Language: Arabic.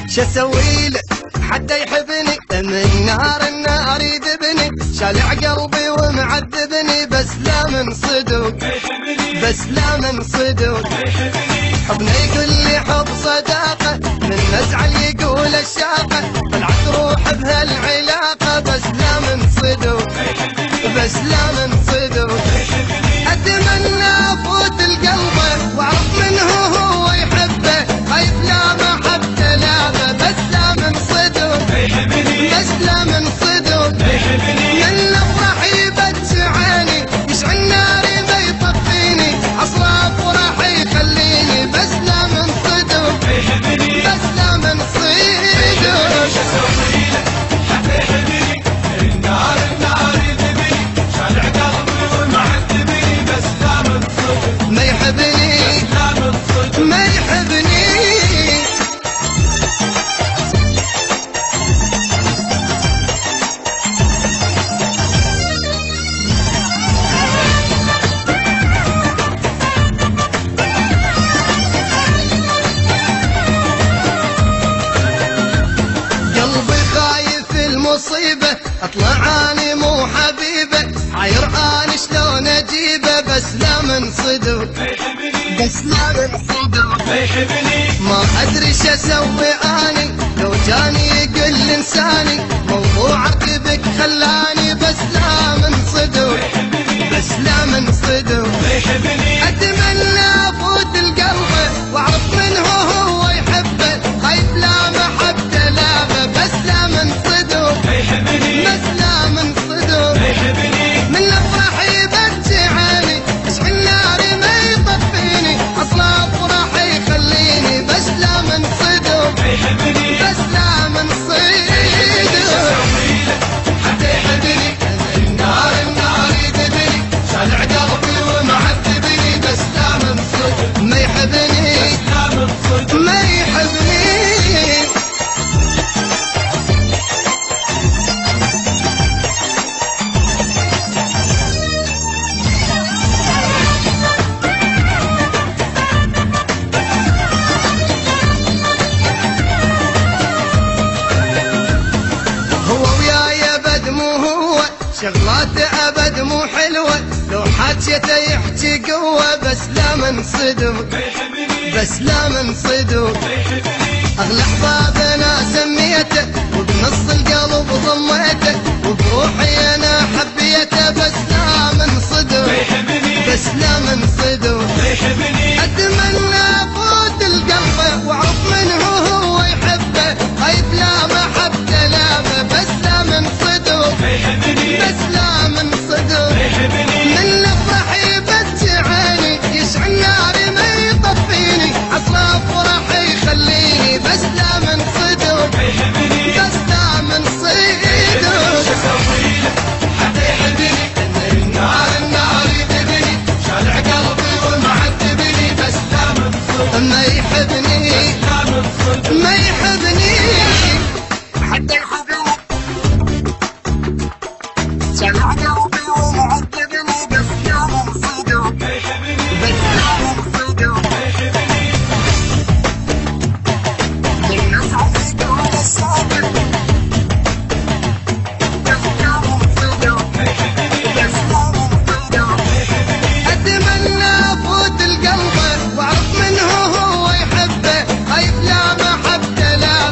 شسويله حتى يحبني من نار النار يذبني، شالع قلبي ومعذبني بس لا من صدق، بس لا من صدق. حبنا يقول لي حب صداقة، من نزعل يقول الشاقة، طلعت روح بهالعلاقة بس لا من صدق، بس لا من صدق. أتمنى أفوت القلب وأعرف منه هو يحبه، خايف لا محبته لا بس لا من صدق، بس لا من صدق. من الأفراح يبكي عيني، يشعل ناري ما يطفيني، أصلا أفراح يخليني بس لا من صدق، بس لا من صدق. حتى يحبني النار النار يذبني، شالع قلبي ومعذبني بس لا من صدق، ما يحبني بس لا من صدق، ما يحبني. قلبي خايف المصيبة، اطلع اني مو حبيبه، حير اني شلون اجيبه بس لا من صدق، بس لا من صدق. ما ادري شو اسوي اني، لو جاني يقول لساني موضوع عقبك خلاني بس لا من صدق، بس لا من صدق. اتمنى افوت القلب واعرف منه هو يحبه، خايف لا محبته لا بس لا من صدق، بس لا من صدق. من الافراح يبكي عيني، يشعل ناري ما يطفيني، اصلا افراح يخليني بس لا من صدق، بس لا من صدق. حتى يحبني النار النار يذبني، شالع قلبي ومعذبني بس لا من صدق، ما يحبني بس لا من صدق. ما يحبني. هو وياي ابد مو هو، شغلاته ابد مو حلوه، لو حكيته يحكي قوه بس لا من صدق، بس لا من صدق. اغلى احباب انا سميته، وبنص القلب ضميته، وبروحي انا حبيته بس لا من صدق، بس لا من صدق. اتمنى افوت القلب واعرف منه هو يحبه، خايف لا محبته لا بس لا من صدق، بس لا من صدق. من الافراح يبكي عيني، يشعل ناري ما يطفيني، اصلا افراح يخليني بس لا من صدق، بس لا من صدق. حتى يحبني النار النار يذبني، شالع قلبي ومعذبني بس لا من صدق، ما يحبني لا من صدق. ما يحبني. حتى يحبني شالع قلبي ومعذبني بس لا من صدق، بس لا من صدق. من نزعل يقول الشاقة، بس لا من صدق، بس لا من صدق. اتمنى افوت القلب واعرف منه هو يحبه، خايف لا محبته لا